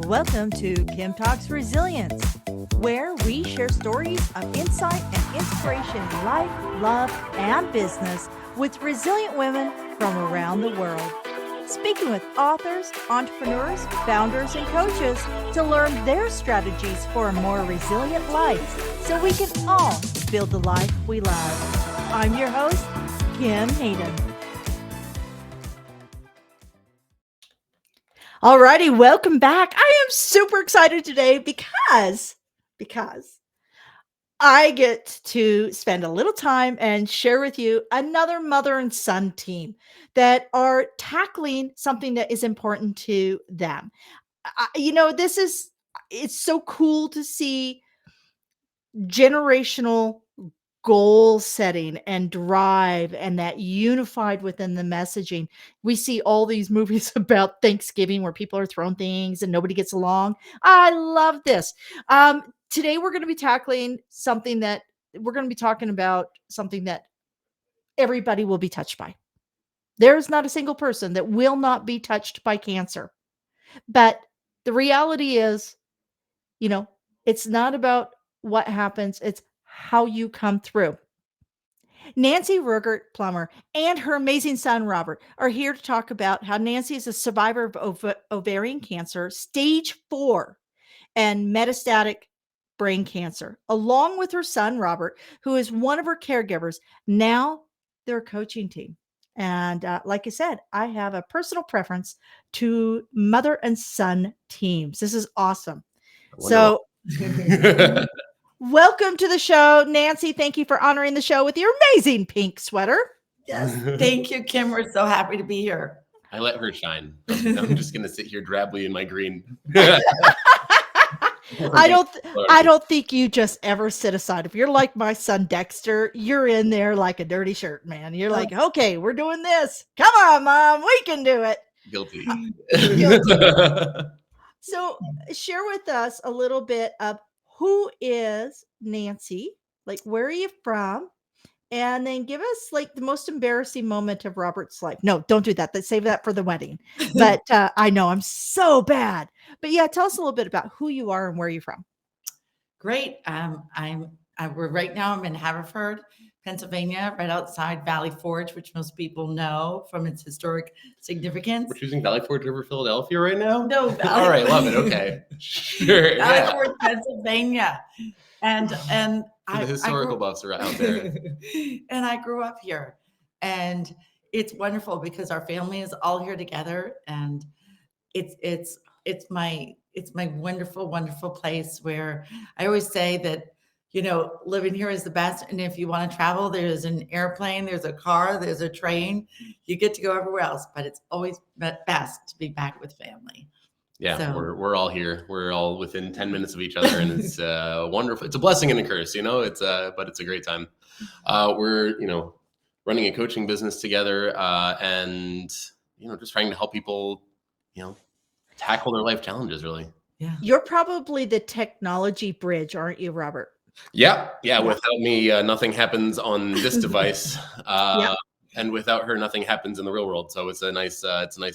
Welcome to Kim Talks Resilience, where we share stories of insight and inspiration in life, love, and business with resilient women from around the world. Speaking with authors, entrepreneurs, founders, and coaches to learn their strategies for a more resilient life so we can all build the life we love. I'm your host, Kim Hayden. Alrighty, welcome back. I am super excited today because I get to spend a little time and share with you another mother and son team that are tackling something that is important to them. It's so cool to see generational goal setting and drive and that unified within the messaging. We see all these movies about Thanksgiving where people are throwing things and nobody gets along. I love this. Today we're going to be talking about something that everybody will be touched by. There's not a single person that will not be touched by cancer. But the reality is, it's not about what happens, it's how you come through. Nancy Rugart Plummer and her amazing son, Robert, are here to talk about how Nancy is a survivor of ovarian cancer, stage 4, and metastatic brain cancer, along with her son, Robert, who is one of her caregivers. Now they're a coaching team. And like I said, I have a personal preference to mother and son teams. This is awesome. So welcome to the show, Nancy. Thank you for honoring the show with your amazing pink sweater. Yes, thank you, Kim. We're so happy to be here. I let her shine. I'm just going to sit here drably in my green. I don't think you just ever sit aside. If you're like my son Dexter, you're in there like a dirty shirt, man. You're like, okay, we're doing this. Come on, Mom, we can do it. Guilty. So share with us a little bit of who is Nancy, like where are you from? And then give us like the most embarrassing moment of Robert's life. No, don't do that. Let's save that for the wedding. But I know I'm so bad. But yeah, tell us a little bit about who you are and where you're from. Great. Right now I'm in Haverford, Pennsylvania, right outside Valley Forge, which most people know from its historic significance. We're choosing Valley Forge over Philadelphia right now? No, Valley. All right, love it. Okay. Sure. Valley Forge, Pennsylvania. And the historical buffs are out there. And I grew up here. And it's wonderful because our family is all here together. And it's my wonderful, wonderful place where I always say that, living here is the best. And if you want to travel, there's an airplane, there's a car, there's a train. You get to go everywhere else, but it's always best to be back with family. Yeah, so we're all here. We're all within 10 minutes of each other, and it's wonderful. It's a blessing and a curse, but it's a great time. We're, running a coaching business together, and, just trying to help people, tackle their life challenges, really. Yeah. You're probably the technology bridge, aren't you, Robert? Yeah. Without me, nothing happens on this device. Yep. And without her, nothing happens in the real world. So it's a nice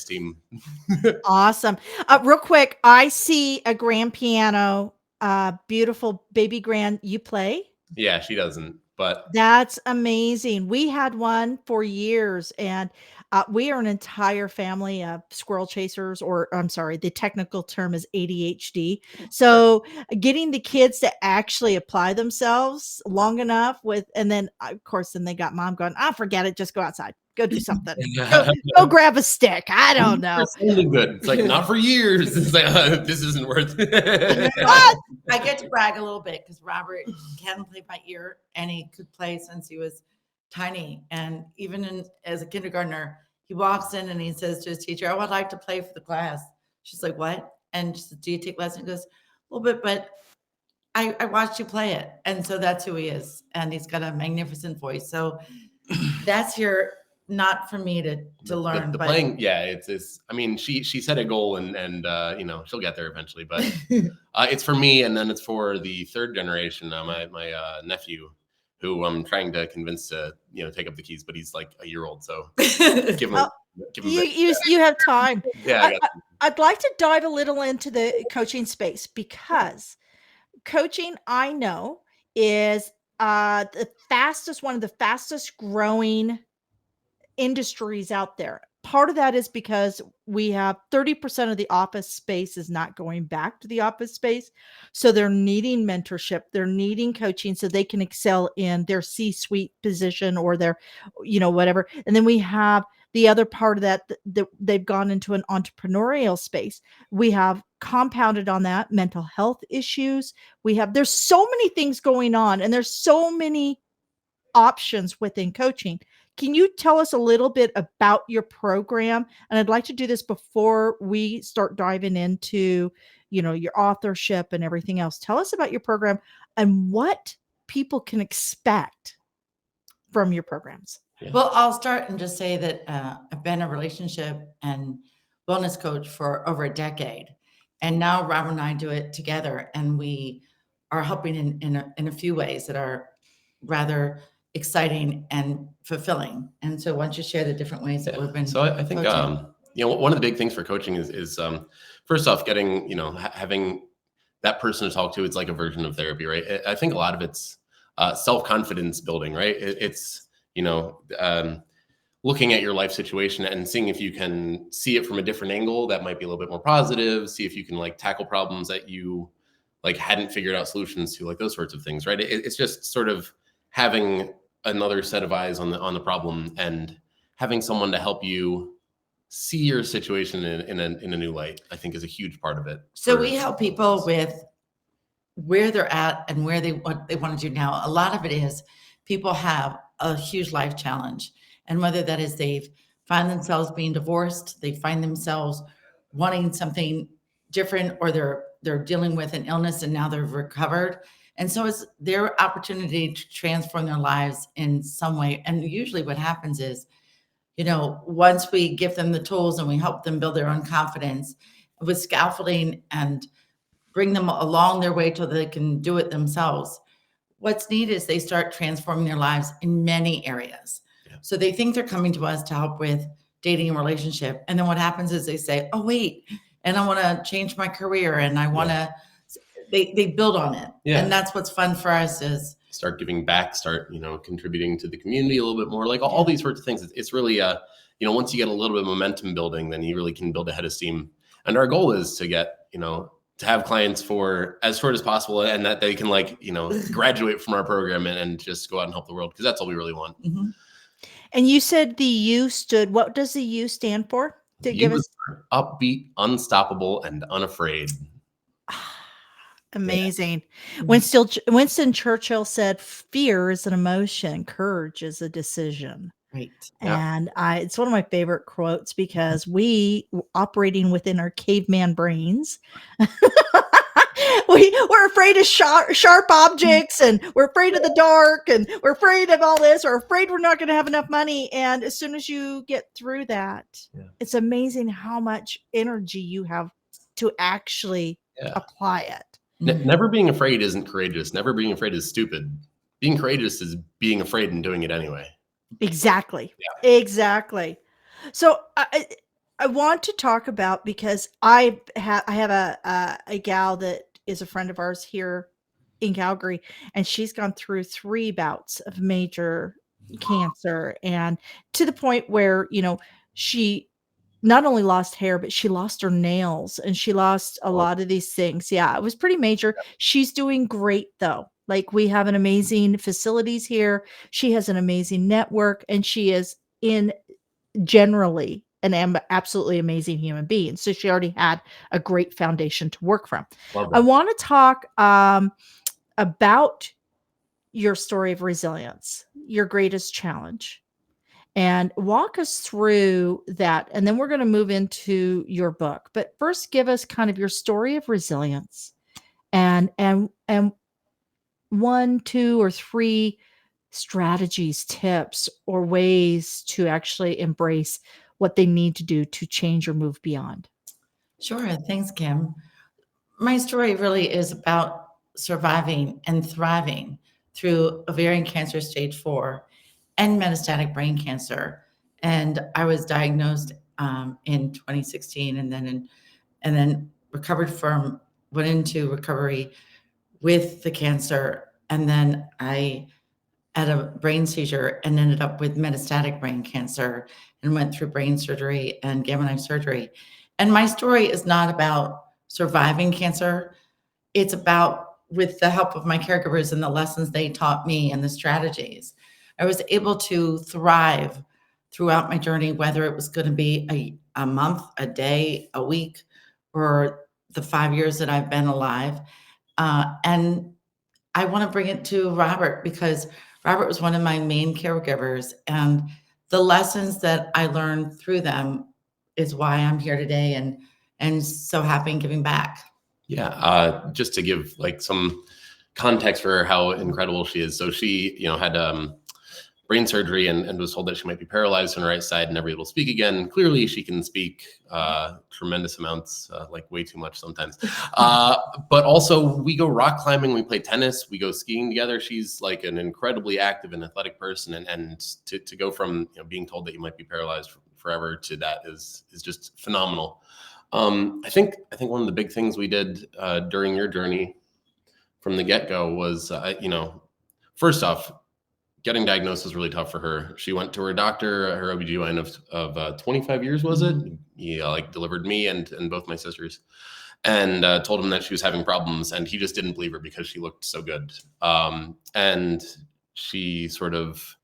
team. Awesome. Real quick, I see a grand piano, beautiful baby grand. You play? Yeah, she doesn't, but that's amazing. We had one for years, and we are an entire family of squirrel chasers, or I'm sorry, the technical term is ADHD. So getting the kids to actually apply themselves long enough and then of course, then they got mom going, forget it. Just go outside, go do something. Go grab a stick. I don't know. Something good. It's like, not for years. It's like, this isn't worth it. I get to brag a little bit because Robert can play by ear, and he could play since he was tiny. And even as a kindergartner, he walks in and he says to his teacher, I would like to play for the class. She's like, what? And she says, do you take lessons? He goes, a little bit, but I watched you play it. And so that's who he is. And he's got a magnificent voice. So that's here, not for me to learn. The playing, yeah, it's I mean, she set a goal and she'll get there eventually, but it's for me. And then it's for the third generation, my nephew. who I'm trying to convince to, take up the keys, but he's like a year old. So give him, Oh, give him you have time. yeah, I got I'd like to dive a little into the coaching space, because coaching, I know, is one of the fastest growing industries out there. Part of that is because we have 30% of the office space is not going back to the office space. So they're needing mentorship, they're needing coaching so they can excel in their C-suite position or their, whatever. And then we have the other part of that, that they've gone into an entrepreneurial space. We have compounded on that mental health issues. There's so many things going on, and there's so many options within coaching. Can you tell us a little bit about your program? And I'd like to do this before we start diving into, your authorship and everything else. Tell us about your program and what people can expect from your programs. Yeah. Well, I'll start and just say that I've been a relationship and wellness coach for over a decade. And now Robert and I do it together, and we are helping in a few ways that are rather exciting and fulfilling. And so why don't you share the different ways that we've been So I think, coaching? one of the big things for coaching is first off, getting, having that person to talk to. It's like a version of therapy, right? I think a lot of it's self-confidence building, right? It's, looking at your life situation and seeing if you can see it from a different angle that might be a little bit more positive, see if you can like tackle problems that you like hadn't figured out solutions to, like those sorts of things, right? It's just sort of having another set of eyes on the problem and having someone to help you see your situation in a new light, I think is a huge part of it. So we help people with where they're at and what they want to do now. A lot of it is people have a huge life challenge, and whether that is they've find themselves being divorced, they find themselves wanting something different, or they're dealing with an illness and now they've recovered. And so it's their opportunity to transform their lives in some way. And usually what happens is, once we give them the tools and we help them build their own confidence with scaffolding and bring them along their way till they can do it themselves, what's neat is they start transforming their lives in many areas. Yeah. So they think they're coming to us to help with dating and relationship. And then what happens is they say, oh, wait, and I want to change my career, and I want to, they build on it. Yeah. And that's what's fun for us is start giving back, start, contributing to the community a little bit more, like all these sorts of things. It's really, once you get a little bit of momentum building, then you really can build a head of steam. And our goal is to get, to have clients for as short as possible, and that they can graduate from our program and just go out and help the world, because that's all we really want. Mm-hmm. And you said the U stood, what does the U stand for? To give us upbeat, unstoppable, and unafraid. Amazing. Yeah. Winston Churchill said, fear is an emotion, courage is a decision. Right. And it's one of my favorite quotes, because we operating within our caveman brains, we're afraid of sharp objects, and we're afraid of the dark, and we're afraid of all this, or afraid we're not going to have enough money. And as soon as you get through that, it's amazing how much energy you have to actually apply it. Never being afraid isn't courageous. Never being afraid is stupid. Being courageous is being afraid and doing it anyway. Exactly. Yeah. Exactly. So I want to talk about, because I have a gal that is a friend of ours here in Calgary, and she's gone through 3 bouts of major cancer, and to the point where, she not only lost hair, but she lost her nails, and she lost a lot of these things. Yeah, it was pretty major. She's doing great though. Like, we have an amazing facilities here. She has an amazing network, and she is generally an absolutely amazing human being. So she already had a great foundation to work from. I want to talk about your story of resilience, your greatest challenge, and walk us through that. And then we're going to move into your book. But first, give us kind of your story of resilience, and 1, 2, or 3 strategies, tips, or ways to actually embrace what they need to do to change or move beyond. Sure. Thanks, Kim. My story really is about surviving and thriving through ovarian cancer stage 4 and metastatic brain cancer. And I was diagnosed in 2016, and then went into recovery with the cancer. And then I had a brain seizure and ended up with metastatic brain cancer and went through brain surgery and gamma knife surgery. And my story is not about surviving cancer. It's about, with the help of my caregivers and the lessons they taught me and the strategies, I was able to thrive throughout my journey, whether it was going to be a month, a day, a week, or the 5 years that I've been alive. And I want to bring it to Robert, because Robert was one of my main caregivers, and the lessons that I learned through them is why I'm here today and so happy and giving back. Yeah, just to give like some context for how incredible she is. So she, had brain surgery and was told that she might be paralyzed on her right side and never able to speak again. Clearly, she can speak tremendous amounts, like way too much sometimes. But also, we go rock climbing, we play tennis, we go skiing together. She's like an incredibly active and athletic person, and to go from being told that you might be paralyzed forever to that is just phenomenal. I think one of the big things we did during your journey from the get-go was, first off, getting diagnosed was really tough for her. She went to her doctor, her OBGYN of 25 years, was it? He delivered me and both my sisters, and told him that she was having problems, and he just didn't believe her because she looked so good. And she sort of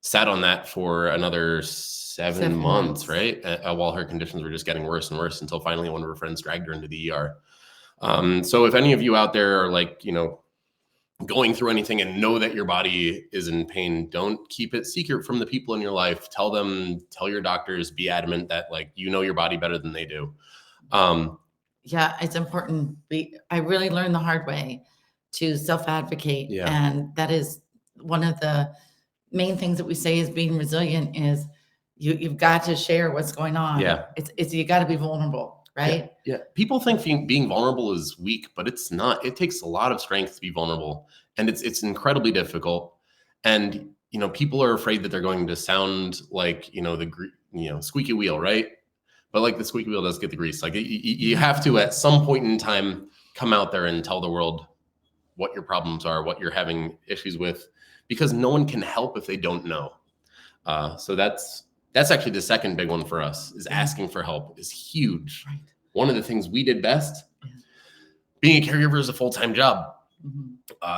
sat on that for another 7 months, right? While her conditions were just getting worse and worse, until finally one of her friends dragged her into the ER. So if any of you out there are going through anything and know that your body is in pain, don't keep it secret from the people in your life. Tell your doctors, be adamant that your body better than they do. Yeah, it's important. I really learned the hard way to self-advocate. Yeah. And that is one of the main things that we say is being resilient is you've got to share what's going on. Yeah. It's you got to be vulnerable, right? Yeah. People think being vulnerable is weak, but it's not. It takes a lot of strength to be vulnerable, and it's incredibly difficult. And people are afraid that they're going to sound like the squeaky wheel, right? But the squeaky wheel does get the grease. You have to at some point in time come out there and tell the world what your problems are, what you're having issues with, because no one can help if they don't know. So that's actually the second big one for us, is asking for help is huge. Right. One of the things we did best, being a caregiver is a full-time job. Mhm.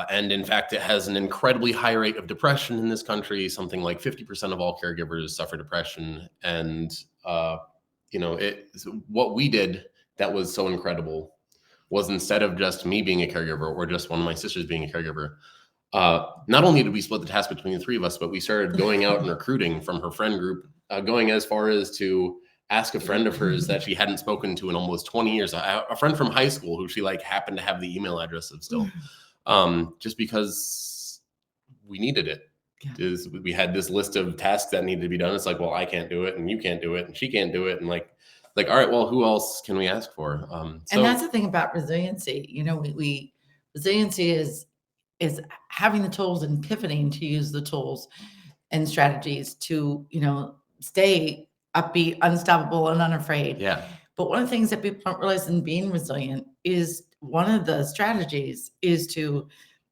And in fact, it has an incredibly high rate of depression in this country. Something like 50% of all caregivers suffer depression. And, what we did that was so incredible was, instead of just me being a caregiver or just one of my sisters being a caregiver, not only did we split the task between the three of us, but we started going out and recruiting from her friend group, going as far as to ask a friend of hers that she hadn't spoken to in almost 20 years, a friend from high school who she happened to have the email address of still, just because we needed it. Yeah. We had this list of tasks that needed to be done. It's well, I can't do it, and you can't do it, and she can't do it, and all right, well, who else can we ask for? And that's the thing about resiliency. We resiliency is having the tools and pivoting to use the tools and strategies to stay upbeat, unstoppable, and unafraid. Yeah. But one of the things that people don't realize in being resilient is one of the strategies is to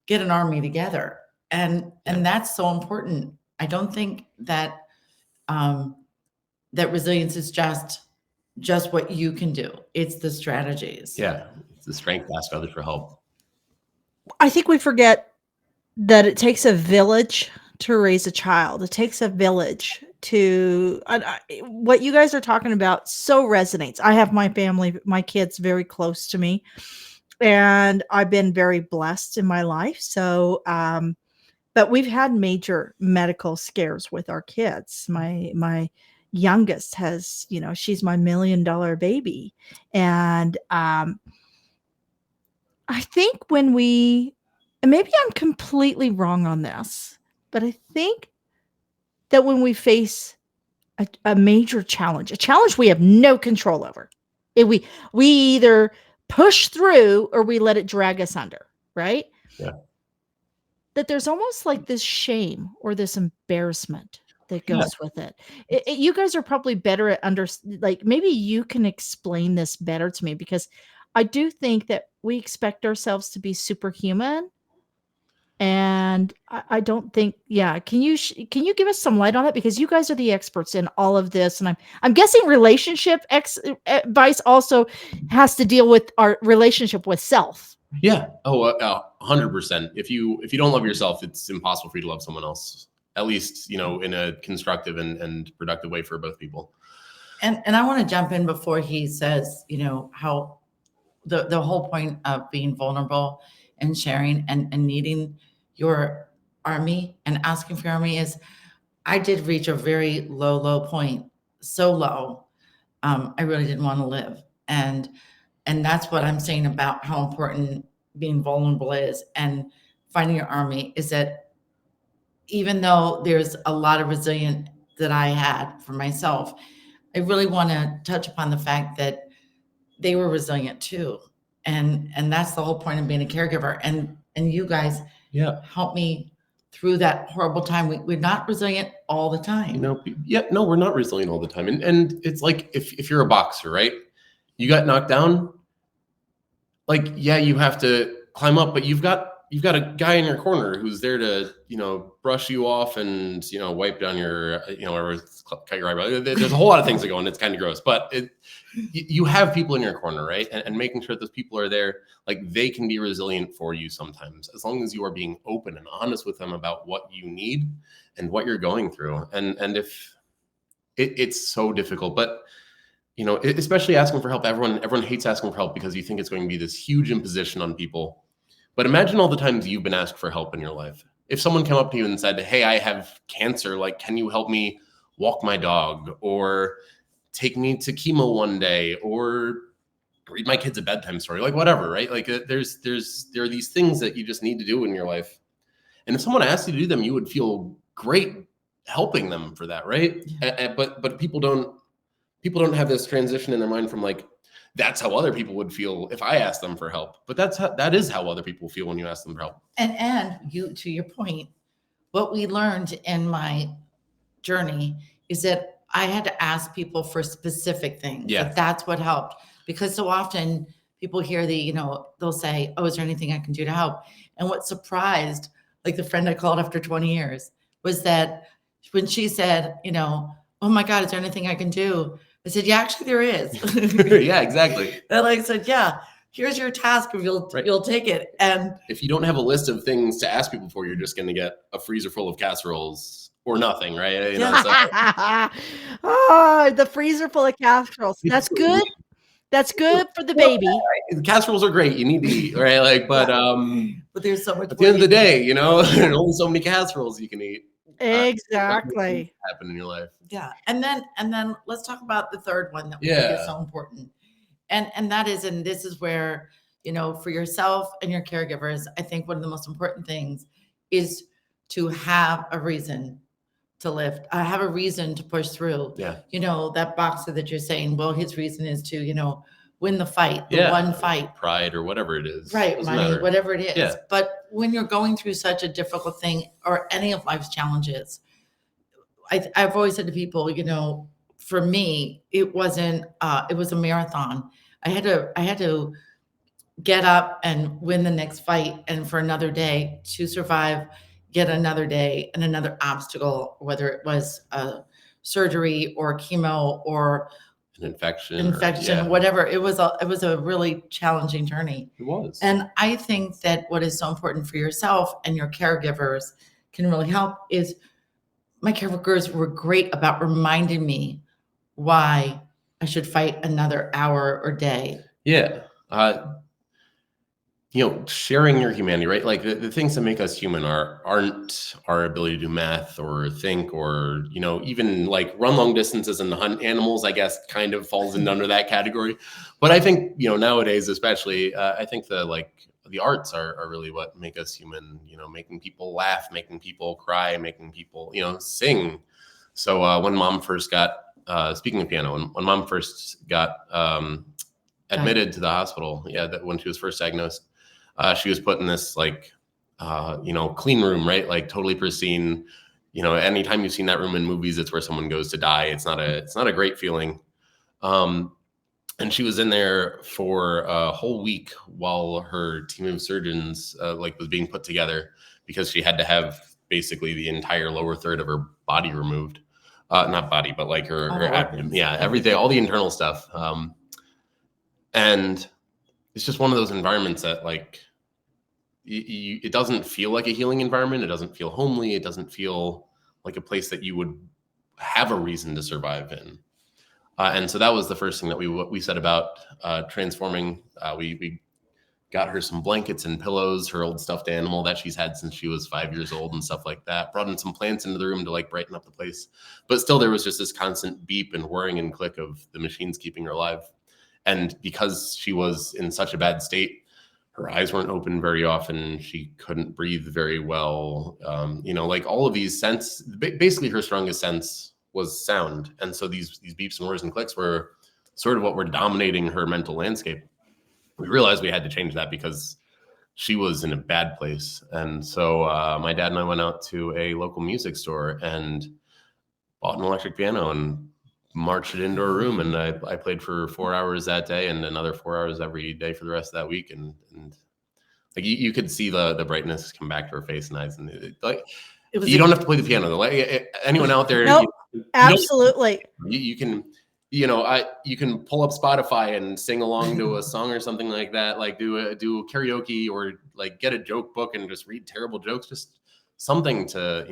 get an army together. And that's so important. I don't think that that resilience is just what you can do. It's the strategies. Yeah. It's the strength to ask others for help. I think we forget that it takes a village to raise a child. It takes a village to what you guys are talking about so resonates. I have my family, my kids very close to me, and I've been very blessed in my life. So, but we've had major medical scares with our kids. My youngest has, she's my $1 million baby. And I think and maybe I'm completely wrong on this, but I think that when we face a major challenge, a challenge we have no control over, we either push through or we let it drag us under, right? Yeah. that there's almost like this shame or this embarrassment that Yeah. goes with it. You guys are probably better at like maybe you can explain this better to me, because I do think that we expect ourselves to be superhuman, and I don't think, yeah. Can you give us some light on it, because you guys are the experts in all of this, and I'm guessing relationship advice also has to deal with our relationship with self. Yeah. Oh, 100%. If you don't love yourself, it's impossible for you to love someone else. At least, in a constructive and productive way for both people. And I want to jump in before he says, how the whole point of being vulnerable and sharing and needing your army and asking for your army is, I did reach a very low point, so low. I really didn't want to live. And that's what I'm saying about how important being vulnerable is, and finding your army is that even though there's a lot of resilience that I had for myself, I really want to touch upon the fact that they were resilient too. And that's the whole point of being a caregiver. And you guys help me through that horrible time. We're not resilient all the time. No, we're not resilient all the time. And it's like, if you're a boxer, right? You got knocked down, like, yeah, you have to climb up, but you've got a guy in your corner who's there to, brush you off and, wipe down your, or cut your eyebrow. There's a whole lot of things that go on. It's kind of gross, but you have people in your corner, right? And making sure that those people are there, like, they can be resilient for you sometimes, as long as you are being open and honest with them about what you need and what you're going through. And if it's so difficult, but especially asking for help, everyone hates asking for help because you think it's going to be this huge imposition on people. But imagine all the times you've been asked for help in your life. If someone came up to you and said, "Hey, I have cancer, like, can you help me walk my dog, or take me to chemo one day, or read my kids a bedtime story," like, whatever, right? Like, there are these things that you just need to do in your life. And if someone asked you to do them, you would feel great helping them for that, right? Yeah. But people don't have this transition in their mind from, like, that's how other people would feel if I asked them for help. But that is how other people feel when you ask them for help. And you, to your point, what we learned in my journey is that I had to ask people for specific things. Yeah. Like, that's what helped, because so often people hear they'll say, "Oh, is there anything I can do to help?" And what surprised, like the friend I called after 20 years, was that when she said, "Oh my God, is there anything I can do?" I said, "Yeah, actually there is." Yeah, exactly. And I said, "Yeah, here's your task, if you'll take it." And if you don't have a list of things to ask people for, you're just going to get a freezer full of casseroles or nothing, right? The freezer full of casseroles. That's good. That's good for the baby. The casseroles are great. You need to eat, right? Like, but there's so much. at the end of the day, there's only so many casseroles you can eat. Exactly. Happen in your life. Yeah. And then let's talk about the third one that we think is so important. And that is, and this is where, for yourself and your caregivers, I think one of the most important things is to have a reason to live. I have a reason to push through. Yeah. That boxer that you're saying, well, his reason is to, win the fight, the one fight. Pride or whatever it is. Right, money, whatever it is. Yeah. But when you're going through such a difficult thing, or any of life's challenges, I've always said to people, for me, it wasn't, it was a marathon. I had to get up and win the next fight, and for another day to survive yet another day and another obstacle, whether it was surgery or chemo or an infection, whatever. It was a really challenging journey. It was. And I think that what is so important for yourself and your caregivers can really help is, my caregivers were great about reminding me why I should fight another hour or day. Yeah. Sharing your humanity, right? Like, the things that make us human aren't our ability to do math or think, or, even like run long distances and hunt animals, I guess, kind of falls in under that category. But I think, nowadays, especially, I think the arts are really what make us human, making people laugh, making people cry, making people, sing. So when mom first got, speaking of piano, when mom first got admitted to the hospital, that when she was first diagnosed, she was put in this clean room, right? Like totally pristine. Anytime you've seen that room in movies, it's where someone goes to die. It's not a great feeling. And she was in there for a whole week while her team of surgeons was being put together, because she had to have basically the entire lower third of her body removed. Not body, but like her abdomen. Yeah, everything, all the internal stuff. And it's just one of those environments that it doesn't feel like a healing environment. It doesn't feel homely. It doesn't feel like a place that you would have a reason to survive in. And so that was the first thing that we said about transforming. We got her some blankets and pillows, her old stuffed animal that she's had since she was 5 years old and stuff like that. Brought in some plants into the room to brighten up the place. But still, there was just this constant beep and whirring and click of the machines keeping her alive. And because she was in such a bad state, her eyes weren't open very often. She couldn't breathe very well. All of these basically her strongest sense was sound. And so these beeps and whirs and clicks were sort of what were dominating her mental landscape. We realized we had to change that because she was in a bad place. And so my dad and I went out to a local music store and bought an electric piano and marched it into her room. And I played for 4 hours that day and another 4 hours every day for the rest of that week. And you could see the brightness come back to her face and eyes. And you don't have to play the piano though. Anyone out there? Nope, absolutely. You can. You can pull up Spotify and sing along to a song or something like that. Do karaoke or get a joke book and just read terrible jokes. Just something to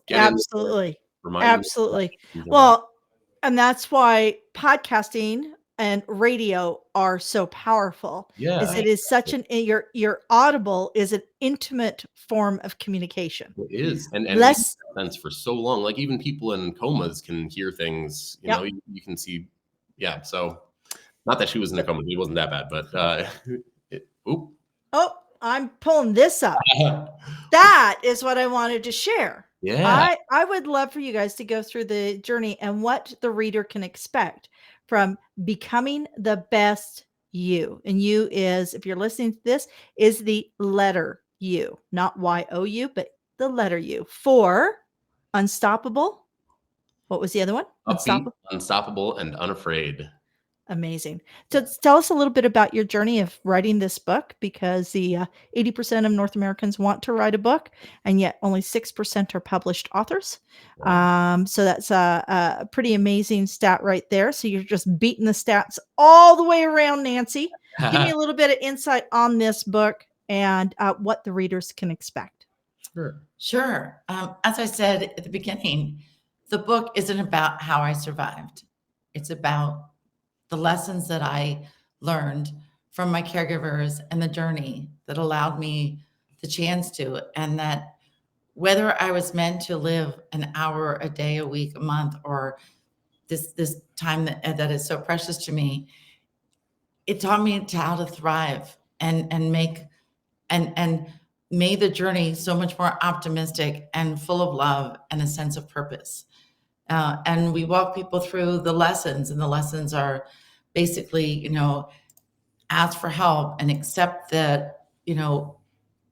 get Absolutely, absolutely. Well, and that's why podcasting and radio are so powerful. Yeah, it is such your Audible is an intimate form of communication. It is, and less sense for so long. Like even people in comas can hear things. You can see. Yeah, so not that she was in a coma; it wasn't that bad. But Oh, I'm pulling this up. That is what I wanted to share. Yeah, I would love for you guys to go through the journey and what the reader can expect from becoming the best you. And you is, if you're listening to this, is the letter U, not YOU, but the letter U. For unstoppable. What was the other one? upbeat, unstoppable, and unafraid. Amazing. So tell us a little bit about your journey of writing this book, because the 80% of North Americans want to write a book, and yet only 6% are published authors. Wow. So that's a pretty amazing stat right there. So you're just beating the stats all the way around, Nancy. Give me a little bit of insight on this book and what the readers can expect. Sure. As I said at the beginning, the book isn't about how I survived. It's about the lessons that I learned from my caregivers and the journey that allowed me the chance to, and that whether I was meant to live an hour a day, a week, a month, or this time that is so precious to me, it taught me how to thrive and make and made the journey so much more optimistic and full of love and a sense of purpose. And we walk people through the lessons, and the lessons are basically, ask for help and accept that,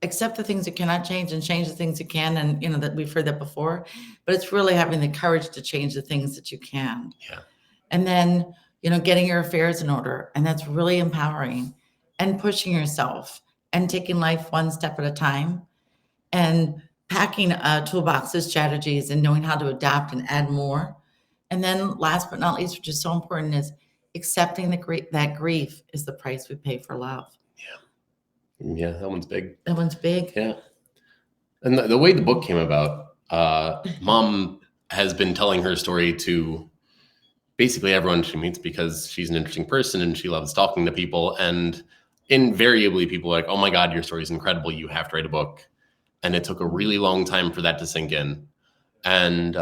accept the things you cannot change and change the things you can. And, that we've heard that before, but it's really having the courage to change the things that you can. Yeah. And then, getting your affairs in order. And that's really empowering, and pushing yourself and taking life one step at a time, and packing a toolbox of strategies and knowing how to adapt and add more. And then last but not least, which is so important, is accepting that grief is the price we pay for love. Yeah, that one's big. That one's big. Yeah. And the way the book came about, Mom has been telling her story to basically everyone she meets, because she's an interesting person and she loves talking to people. And invariably people are like, oh my God, your story is incredible. You have to write a book. And it took a really long time for that to sink in. And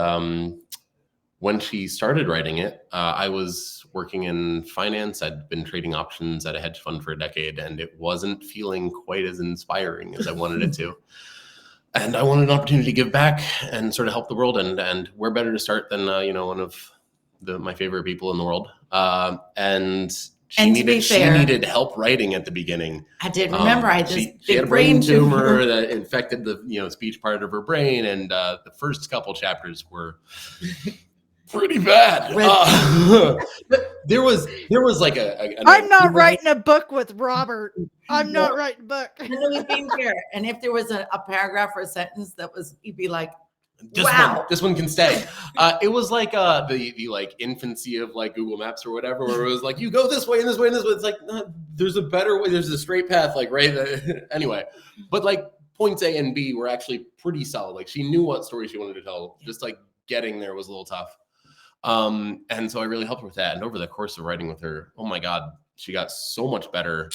when she started writing it, I was working in finance. I'd been trading options at a hedge fund for a decade, and it wasn't feeling quite as inspiring as I wanted it to. And I wanted an opportunity to give back and sort of help the world. And where better to start than, one of my favorite people in the world. And And to be she fair- needed help writing at the beginning. I did remember I had this She had big a brain tumor tumor. that infected the speech part of her brain, and the first couple chapters were pretty bad. But there was like I'm not writing a book with Robert. I'm not writing a book. And then we'd be here. And if there was a paragraph or a sentence that was, you'd be like, this one can stay. It was like the like infancy of like Google Maps or whatever, where it was like, you go this way and this way and this way. It's like, no, there's a better way. There's a straight path, like right. Anyway, but like points A and B were actually pretty solid. Like she knew what story she wanted to tell. Just like getting there was a little tough. And so I really helped her with that. And over the course of writing with her, oh my God, she got so much better.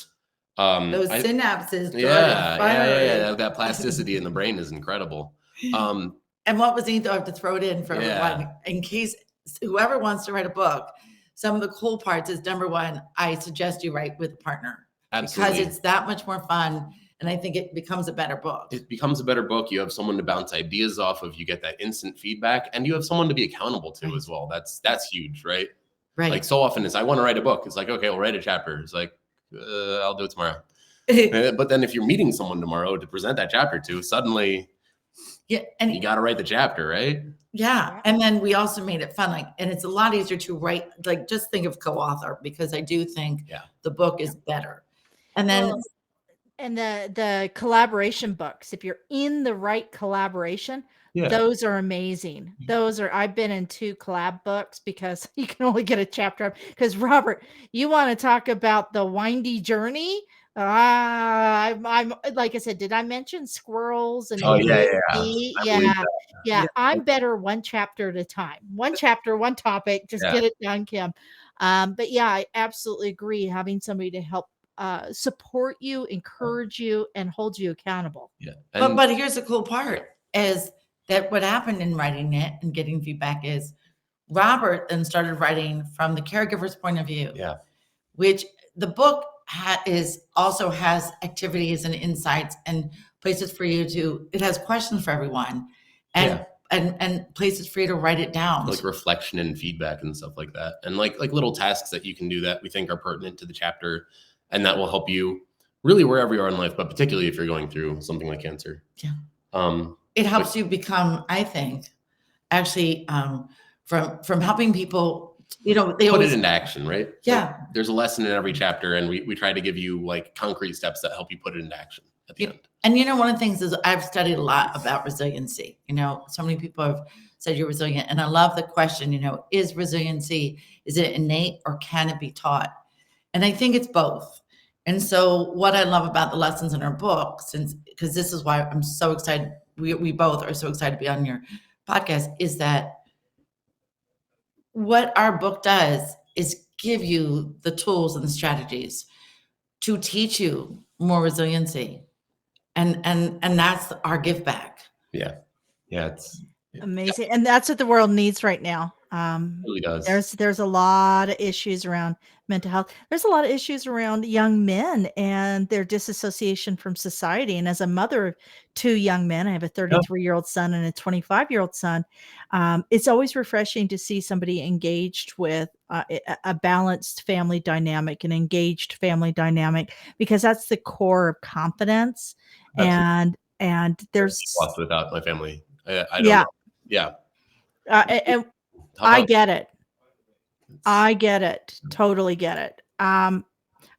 those synapses. Yeah. That plasticity in the brain is incredible. And what was neat, though, I have to throw it in for everyone, in case whoever wants to write a book, some of the cool parts is, number one, I suggest you write with a partner. Absolutely. Because it's that much more fun. And I think it becomes a better book. It becomes a better book. You have someone to bounce ideas off of. You get that instant feedback, and you have someone to be accountable to as well. That's huge, right? Right. Like so often is, I want to write a book. It's like, okay, I'll write a chapter. It's like, I'll do it tomorrow. But then if you're meeting someone tomorrow to present that chapter to, suddenly and you got to write the chapter, right? Yeah. And then we also made it fun. And it's a lot easier to write, like, just think of co-author, because I do think the book is better. And then and the collaboration books, if you're in the right collaboration, those are amazing. I've been in 2 collab books because you can only get a chapter. Because Robert, you want to talk about the windy journey? I'm like I said, did I mention squirrels and yeah. I'm better one chapter at a time. One chapter, one topic, just get it done, Kim. But yeah, I absolutely agree. Having somebody to help support you, encourage you, and hold you accountable. Yeah. But here's the cool part is that what happened in writing it and getting feedback is Robert then started writing from the caregiver's point of view. Yeah. Which the book also has activities and insights and places for you to, it has questions for everyone and places for you to write it down. Like reflection and feedback and stuff like that. And like little tasks that you can do that we think are pertinent to the chapter, and that will help you really wherever you are in life, but particularly if you're going through something like cancer. Yeah. It helps you become, I think, actually from helping people, they put it into action, right? Yeah. Like, there's a lesson in every chapter, and we try to give you like concrete steps that help you put it into action at the end. And one of the things is I've studied a lot about resiliency. So many people have said you're resilient. And I love the question, is resiliency, is it innate or can it be taught? And I think it's both. And so what I love about the lessons in our book, because this is why I'm so excited, we both are so excited to be on your podcast, is that what our book does is give you the tools and the strategies to teach you more resiliency. And that's our give back. Yeah. It's amazing. And that's what the world needs right now. It really does. There's a lot of issues around mental health. There's a lot of issues around young men and their disassociation from society. And as a mother of 2 young men, I have a 33-year-old son and a 25-year-old son. It's always refreshing to see somebody engaged with a balanced family dynamic, an engaged family dynamic, because that's the core of confidence. Absolutely. And there's lost without my family. I don't know. Yeah. And I get it. I get it. Totally get it. I'd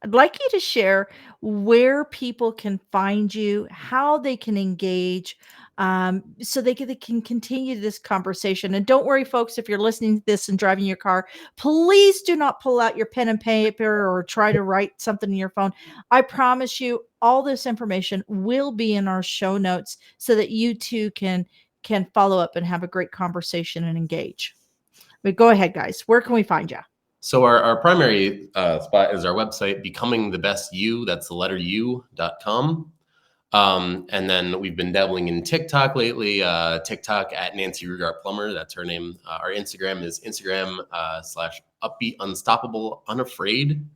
like you to share where people can find you, how they can engage, so they can continue this conversation. And don't worry, folks, if you're listening to this and driving your car, please do not pull out your pen and paper or try to write something in your phone. I promise you, all this information will be in our show notes so that you too can follow up and have a great conversation and engage. But go ahead, guys. Where can we find you? So our primary spot is our website, becomingthebestyou. That's the letter U.com. And then we've been dabbling in TikTok lately. TikTok at Nancy Rugart Plummer. That's her name. Our Instagram is Instagram/upbeat unstoppable unafraid.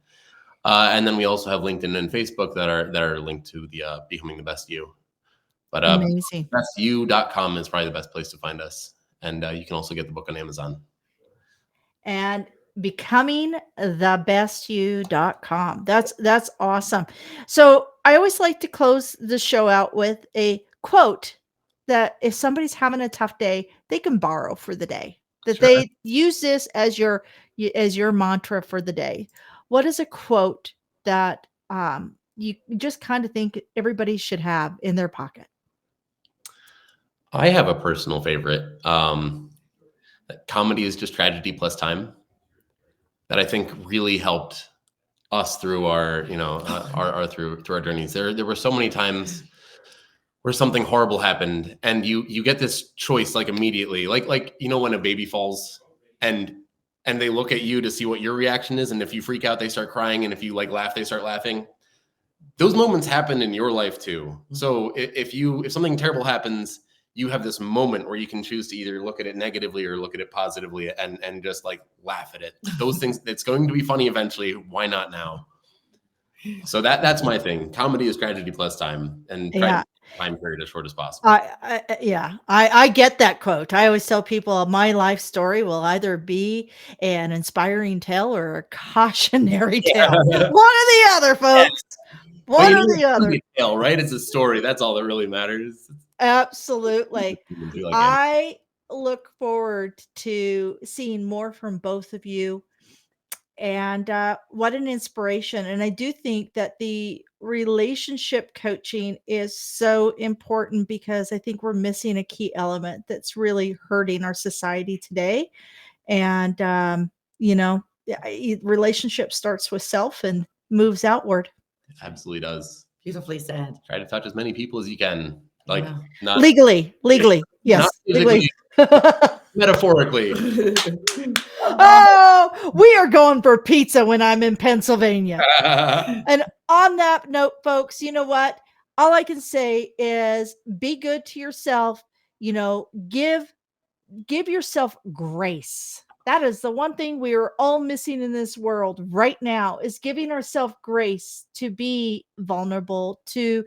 And then we also have LinkedIn and Facebook that are linked to the Becoming the Best You. But amazing. bestyou.com is probably the best place to find us. And you can also get the book on Amazon. And becomingthebestyou.com. That's awesome. So I always like to close the show out with a quote that if somebody's having a tough day, they can borrow for the day. That Sure. they use this as your mantra for the day. What is a quote that you just kind of think everybody should have in their pocket? I have a personal favorite. Comedy is just tragedy plus time. That I think really helped us through our, through our journeys. There were so many times where something horrible happened, and you get this choice like immediately, like when a baby falls, and they look at you to see what your reaction is, and if you freak out, they start crying, and if you like laugh, they start laughing. Those moments happen in your life too. So if something terrible happens, you have this moment where you can choose to either look at it negatively or look at it positively and just like laugh at it. Those things, it's going to be funny eventually. Why not now? So that's my thing. Comedy is tragedy plus time, and try to keep time period as short as possible. I get that quote. I always tell people my life story will either be an inspiring tale or a cautionary tale. One or the other, folks. One or the other. It's a tale, right? It's a story. That's all that really matters. Absolutely. I look forward to seeing more from both of you. And what an inspiration. And I do think that the relationship coaching is so important because I think we're missing a key element that's really hurting our society today. And, relationship starts with self and moves outward. It absolutely does. Beautifully said. Try to touch as many people as you can. Like not legally. Yes. Not physically, metaphorically. Oh, we are going for pizza when I'm in Pennsylvania. And on that note, folks, you know what? All I can say is be good to yourself. Give yourself grace. That is the one thing we are all missing in this world right now, is giving ourselves grace to be vulnerable, to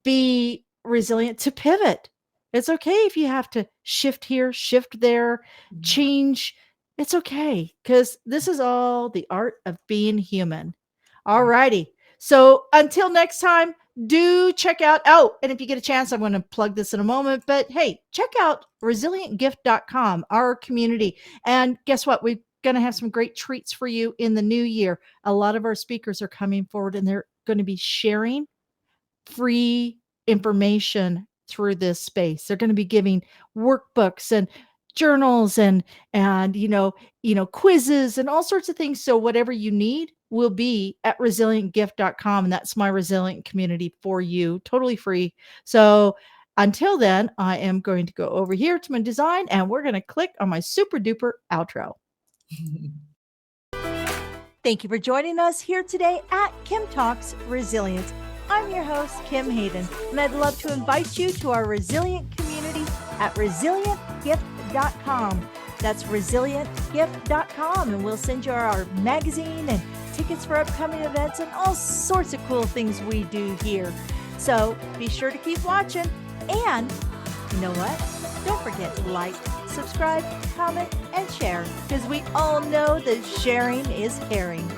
be resilient, to pivot. It's okay if you have to shift here, shift there, change. It's okay, because this is all the art of being human. All righty. So until next time, do check out, and if you get a chance, I'm going to plug this in a moment, but hey, check out resilientgift.com, our community. And guess what? We're going to have some great treats for you in the new year. A lot of our speakers are coming forward, and they're going to be sharing free information through this space. They're going to be giving workbooks and journals and quizzes and all sorts of things. So whatever you need will be at resilientgift.com. And that's my resilient community for you, totally free. So until then, I am going to go over here to my design, and we're going to click on my super duper outro. Thank you for joining us here today at Kim Talks Resilience. I'm your host, Kim Hayden, and I'd love to invite you to our resilient community at resilientgift.com. That's resilientgift.com, and we'll send you our magazine and tickets for upcoming events and all sorts of cool things we do here. So be sure to keep watching, and you know what? Don't forget to like, subscribe, comment, and share, because we all know that sharing is caring.